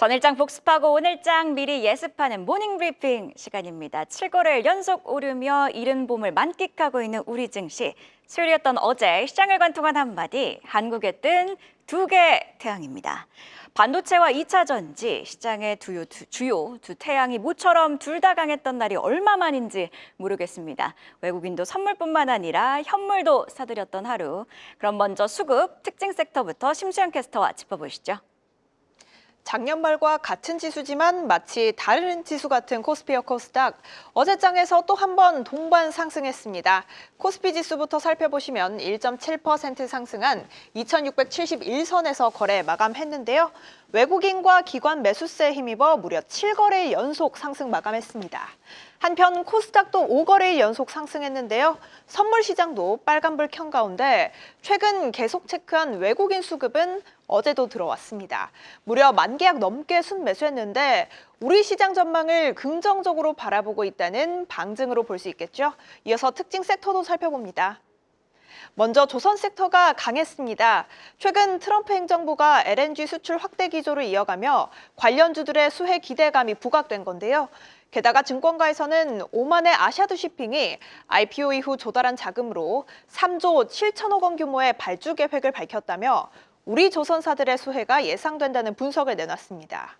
전일장 복습하고 오늘장 미리 예습하는 모닝 브리핑 시간입니다. 7거래일 연속 오르며 이른 봄을 만끽하고 있는 우리 증시. 수요일이었던 어제 시장을 관통한 한마디, 한국에 뜬 두 개 태양입니다. 반도체와 2차 전지, 시장의 주요 두 태양이 모처럼 둘 다 강했던 날이 얼마만인지 모르겠습니다. 외국인도 선물뿐만 아니라 현물도 사들였던 하루. 그럼 먼저 수급, 특징 섹터부터 심수영 캐스터와 짚어보시죠. 작년 말과 같은 지수지만 마치 다른 지수 같은 코스피와 코스닥. 어제장에서 또 한 번 동반 상승했습니다. 코스피 지수부터 살펴보시면 1.7% 상승한 2671선에서 거래 마감했는데요. 외국인과 기관 매수세에 힘입어 무려 7거래일 연속 상승 마감했습니다. 한편 코스닥도 5거래일 연속 상승했는데요. 선물 시장도 빨간불 켠 가운데 최근 계속 체크한 외국인 수급은 어제도 들어왔습니다. 무려 10,000계약 넘게 순매수했는데 우리 시장 전망을 긍정적으로 바라보고 있다는 방증으로 볼 수 있겠죠. 이어서 특징 섹터도 살펴봅니다. 먼저 조선 섹터가 강했습니다. 최근 트럼프 행정부가 LNG 수출 확대 기조를 이어가며 관련주들의 수혜 기대감이 부각된 건데요. 게다가 증권가에서는 오만의 아샤드 쉬핑이 IPO 이후 조달한 자금으로 3조 7천억 원 규모의 발주 계획을 밝혔다며 우리 조선사들의 수혜가 예상된다는 분석을 내놨습니다.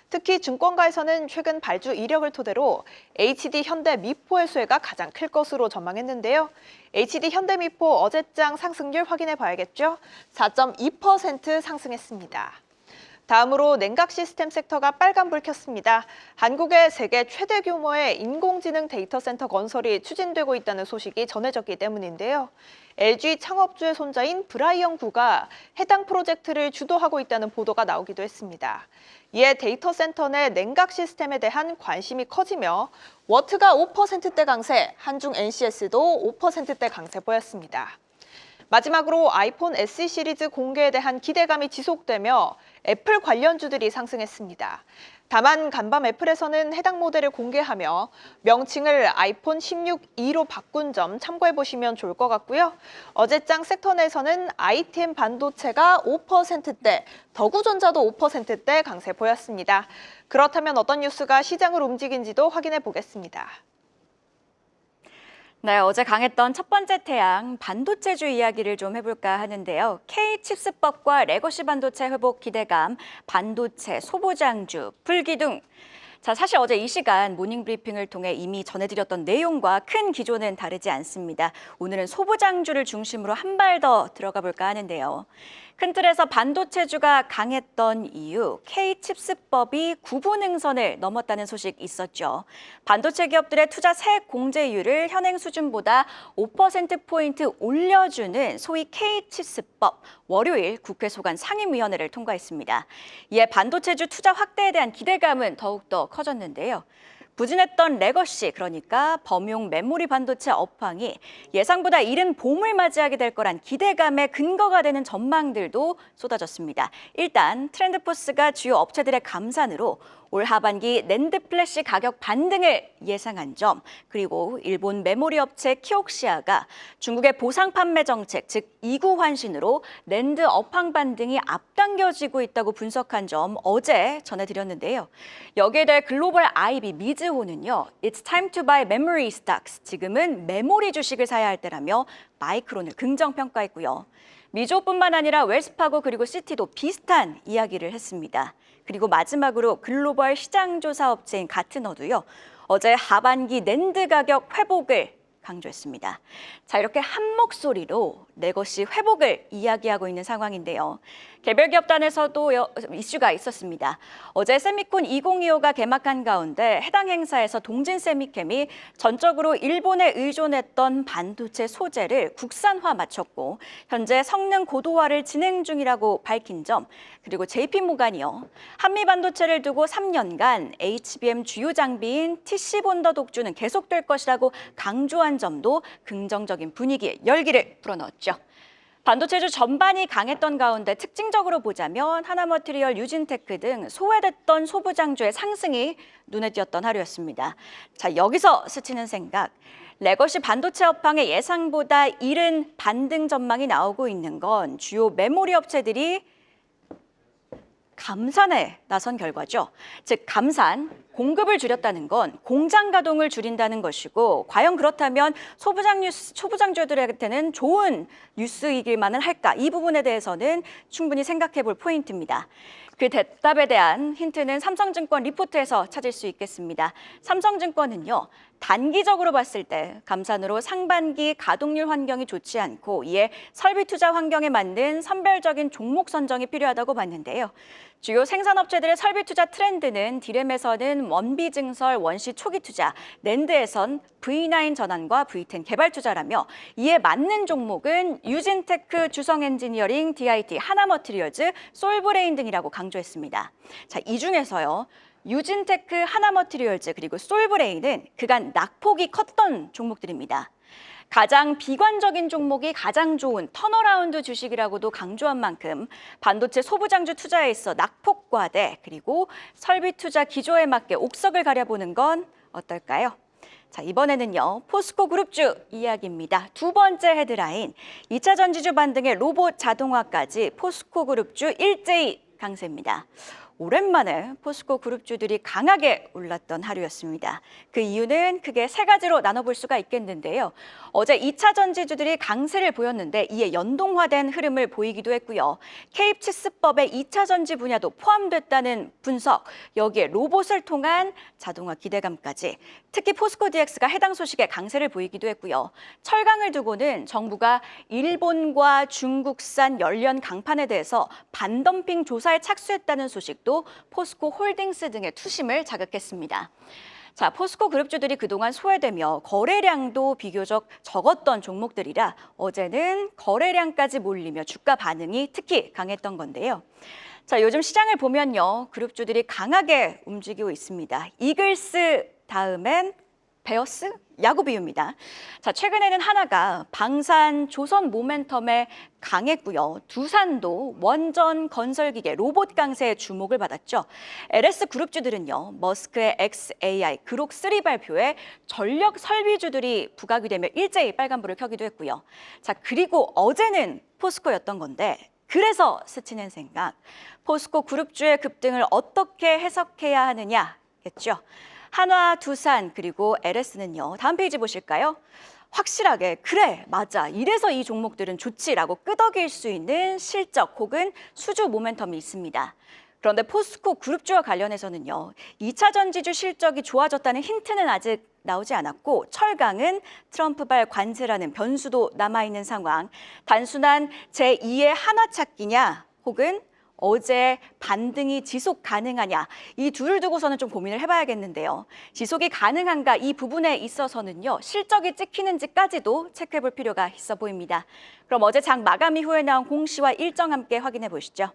특히 증권가에서는 최근 발주 이력을 토대로 HD 현대미포의 수혜가 가장 클 것으로 전망했는데요. HD 현대미포 어제장 상승률 확인해 봐야겠죠. 4.2% 상승했습니다. 다음으로 냉각 시스템 섹터가 빨간불 켰습니다. 한국의 세계 최대 규모의 인공지능 데이터 센터 건설이 추진되고 있다는 소식이 전해졌기 때문인데요. LG 창업주의 손자인 브라이언구가 해당 프로젝트를 주도하고 있다는 보도가 나오기도 했습니다. 이에 데이터 센터 내 냉각 시스템에 대한 관심이 커지며 워트가 5%대 강세, 한중 NCS도 5%대 강세 보였습니다. 마지막으로 아이폰 SE 시리즈 공개에 대한 기대감이 지속되며 애플 관련주들이 상승했습니다. 다만 간밤 애플에서는 해당 모델을 공개하며 명칭을 아이폰 16E로 바꾼 점 참고해보시면 좋을 것 같고요. 어제장 섹터 내에서는 ITM 반도체가 5%대, 더구전자도 5%대 강세 보였습니다. 그렇다면 어떤 뉴스가 시장을 움직인지도 확인해 보겠습니다. 네, 어제 강했던 첫 번째 태양, 반도체주 이야기를 좀 해볼까 하는데요. K칩스법과 레거시 반도체 회복 기대감, 반도체 소보장주, 불기둥. 자, 사실 어제 이 시간 모닝 브리핑을 통해 이미 전해드렸던 내용과 큰 기조는 다르지 않습니다. 오늘은 소보장주를 중심으로 한 발 더 들어가 볼까 하는데요. 큰 틀에서 반도체주가 강했던 이유, K칩스법이 구분응선을 넘었다는 소식 있었죠. 반도체 기업들의 투자 세액 공제율을 현행 수준보다 5%포인트 올려주는 소위 K칩스법, 월요일 국회 소관 상임위원회를 통과했습니다. 이에 반도체주 투자 확대에 대한 기대감은 더욱더 커졌는데요. 부진했던 레거시, 그러니까 범용 메모리 반도체 업황이 예상보다 이른 봄을 맞이하게 될 거란 기대감의 근거가 되는 전망들도 쏟아졌습니다. 일단 트렌드포스가 주요 업체들의 감산으로 올 하반기 낸드 플래시 가격 반등을 예상한 점, 그리고 일본 메모리 업체 키옥시아가 중국의 보상 판매 정책, 즉 2구 환신으로 낸드 업황 반등이 앞당겨지고 있다고 분석한 점 어제 전해드렸는데요. 여기에 대해 글로벌 IB 미즈호는요, It's time to buy memory stocks, 지금은 메모리 주식을 사야 할 때라며 마이크론을 긍정평가했고요. 미즈호뿐만 아니라 웰스파고 그리고 시티도 비슷한 이야기를 했습니다. 그리고 마지막으로 글로벌 시장조사 업체인 가트너도요, 어제 하반기 낸드 가격 회복을 강조했습니다. 자, 이렇게 한 목소리로 레거시 회복을 이야기하고 있는 상황인데요. 개별 기업단에서도 이슈가 있었습니다. 어제 세미콘 2025가 개막한 가운데 해당 행사에서 동진 세미캠이 전적으로 일본에 의존했던 반도체 소재를 국산화 마쳤고 현재 성능 고도화를 진행 중이라고 밝힌 점, 그리고 JP모간이요, 한미 반도체를 두고 3년간 HBM 주요 장비인 TC 본더 독주는 계속될 것이라고 강조한 점도 긍정적인 분위기에 열기를 불어넣었죠. 반도체주 전반이 강했던 가운데 특징적으로 보자면 하나머티리얼, 유진테크 등 소외됐던 소부장주의 상승이 눈에 띄었던 하루였습니다. 자, 여기서 스치는 생각. 레거시 반도체 업황의 예상보다 이른 반등 전망이 나오고 있는 건 주요 메모리 업체들이 감산에 나선 결과죠. 즉 감산, 공급을 줄였다는 건 공장 가동을 줄인다는 것이고 과연 그렇다면 소부장주들한테는 좋은 뉴스이길만은 할까? 이 부분에 대해서는 충분히 생각해 볼 포인트입니다. 그 대답에 대한 힌트는 삼성증권 리포트에서 찾을 수 있겠습니다. 삼성증권은요, 단기적으로 봤을 때 감산으로 상반기 가동률 환경이 좋지 않고 이에 설비 투자 환경에 맞는 선별적인 종목 선정이 필요하다고 봤는데요. 주요 생산업체들의 설비 투자 트렌드는 디램에서는 원비 증설, 원시 초기 투자, 낸드에선 V9 전환과 V10 개발 투자라며 이에 맞는 종목은 유진테크, 주성엔지니어링, DIT, 하나머티리얼즈, 솔브레인 등이라고 강조했습니다. 자, 이 중에서요. 유진테크, 하나머티리얼즈 그리고 솔브레인은 그간 낙폭이 컸던 종목들입니다. 가장 비관적인 종목이 가장 좋은 턴어라운드 주식이라고도 강조한 만큼 반도체 소부장주 투자에 있어 낙폭 과대 그리고 설비 투자 기조에 맞게 옥석을 가려보는 건 어떨까요? 자, 이번에는요. 포스코 그룹주 이야기입니다. 두 번째 헤드라인, 2차 전지주 반등의 로봇 자동화까지 포스코 그룹주 일제히 강세입니다. 오랜만에 포스코 그룹주들이 강하게 올랐던 하루였습니다. 그 이유는 크게 세 가지로 나눠볼 수가 있겠는데요. 어제 2차 전지주들이 강세를 보였는데 이에 연동화된 흐름을 보이기도 했고요. K칩스법의 2차 전지 분야도 포함됐다는 분석, 여기에 로봇을 통한 자동화 기대감까지, 특히 포스코 DX가 해당 소식에 강세를 보이기도 했고요. 철강을 두고는 정부가 일본과 중국산 연련 강판에 대해서 반덤핑 조사에 착수했다는 소식도 포스코 홀딩스 등의 투심을 자극했습니다. 자, 포스코 그룹주들이 그동안 소외되며 거래량도 비교적 적었던 종목들이라 어제는 거래량까지 몰리며 주가 반응이 특히 강했던 건데요. 자, 요즘 시장을 보면요. 그룹주들이 강하게 움직이고 있습니다. 이글스 다음엔 베어스? 야구 비유입니다. 자, 최근에는 하나가 방산, 조선 모멘텀에 강했고요. 두산도 원전, 건설기계, 로봇 강세에 주목을 받았죠. LS 그룹주들은요. 머스크의 XAI, 그록3 발표에 전력 설비주들이 부각이 되며 일제히 빨간불을 켜기도 했고요. 자, 그리고 어제는 포스코였던 건데 그래서 스치는 생각, 포스코 그룹주의 급등을 어떻게 해석해야 하느냐겠죠. 한화, 두산, 그리고 LS는요. 다음 페이지 보실까요? 확실하게 그래, 맞아, 이래서 이 종목들은 좋지라고 끄덕일 수 있는 실적 혹은 수주 모멘텀이 있습니다. 그런데 포스코 그룹주와 관련해서는요. 2차 전지주 실적이 좋아졌다는 힌트는 아직 나오지 않았고 철강은 트럼프발 관세라는 변수도 남아있는 상황. 단순한 제2의 하나 찾기냐 혹은 어제 반등이 지속 가능하냐, 이 둘을 두고서는 좀 고민을 해봐야겠는데요. 지속이 가능한가 이 부분에 있어서는요. 실적이 찍히는지까지도 체크해 볼 필요가 있어 보입니다. 그럼 어제 장 마감 이후에 나온 공시와 일정 함께 확인해 보시죠.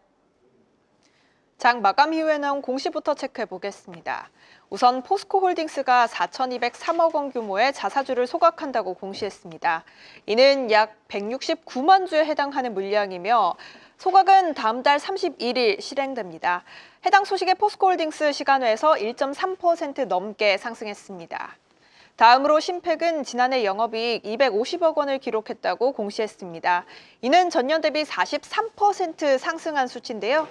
장 마감 이후에 나온 공시부터 체크해 보겠습니다. 우선 포스코홀딩스가 4,203억 원 규모의 자사주를 소각한다고 공시했습니다. 이는 약 169만 주에 해당하는 물량이며 소각은 다음 달 31일 실행됩니다. 해당 소식에 포스코홀딩스 시간외에서 1.3% 넘게 상승했습니다. 다음으로 신팩은 지난해 영업이익 250억 원을 기록했다고 공시했습니다. 이는 전년 대비 43% 상승한 수치인데요.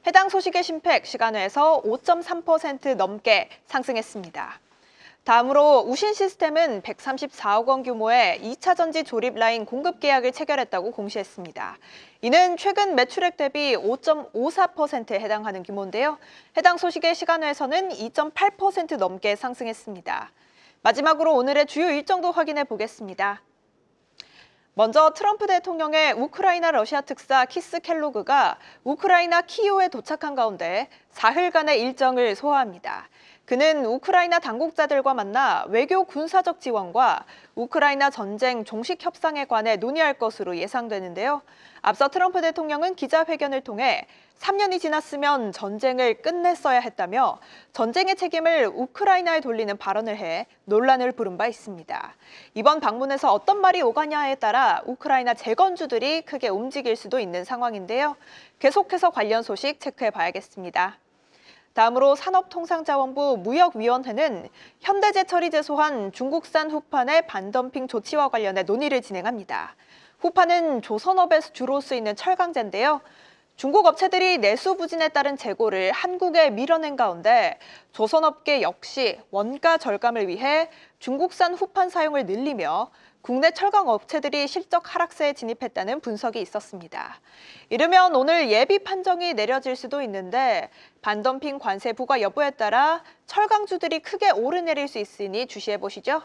해당 소식의 신팩 시간외에서 5.3% 넘게 상승했습니다. 다음으로 우신시스템은 134억 원 규모의 2차 전지 조립 라인 공급 계약을 체결했다고 공시했습니다. 이는 최근 매출액 대비 5.54%에 해당하는 규모인데요. 해당 소식의 시간외에서는 2.8% 넘게 상승했습니다. 마지막으로 오늘의 주요 일정도 확인해 보겠습니다. 먼저 트럼프 대통령의 우크라이나 러시아 특사 키스 켈로그가 우크라이나 키이우에 도착한 가운데 사흘간의 일정을 소화합니다. 그는 우크라이나 당국자들과 만나 외교 군사적 지원과 우크라이나 전쟁 종식 협상에 관해 논의할 것으로 예상되는데요. 앞서 트럼프 대통령은 기자회견을 통해 3년이 지났으면 전쟁을 끝냈어야 했다며 전쟁의 책임을 우크라이나에 돌리는 발언을 해 논란을 부른 바 있습니다. 이번 방문에서 어떤 말이 오가냐에 따라 우크라이나 재건주들이 크게 움직일 수도 있는 상황인데요. 계속해서 관련 소식 체크해 봐야겠습니다. 다음으로 산업통상자원부 무역위원회는 현대제철이 제소한 중국산 후판의 반덤핑 조치와 관련해 논의를 진행합니다. 후판은 조선업에서 주로 쓰이는 철강제인데요. 중국 업체들이 내수 부진에 따른 재고를 한국에 밀어낸 가운데 조선업계 역시 원가 절감을 위해 중국산 후판 사용을 늘리며 국내 철강 업체들이 실적 하락세에 진입했다는 분석이 있었습니다. 이르면 오늘 예비 판정이 내려질 수도 있는데 반덤핑 관세 부과 여부에 따라 철강주들이 크게 오르내릴 수 있으니 주시해 보시죠.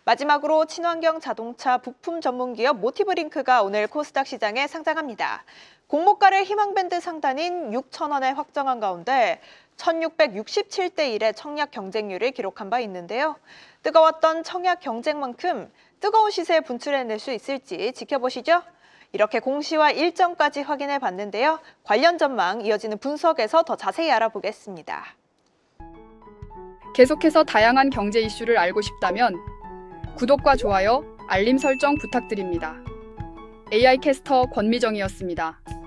마지막으로 친환경 자동차 부품 전문기업 모티브링크가 오늘 코스닥 시장에 상장합니다. 공모가를 희망밴드 상단인 6,000원에 확정한 가운데 1667대 1의 청약 경쟁률을 기록한 바 있는데요. 뜨거웠던 청약 경쟁만큼 뜨거운 시세에 분출해낼 수 있을지 지켜보시죠. 이렇게 공시와 일정까지 확인해 봤는데요. 관련 전망 이어지는 분석에서 더 자세히 알아보겠습니다. 계속해서 다양한 경제 이슈를 알고 싶다면 구독과 좋아요, 알림 설정 부탁드립니다. AI 캐스터 권미정이었습니다.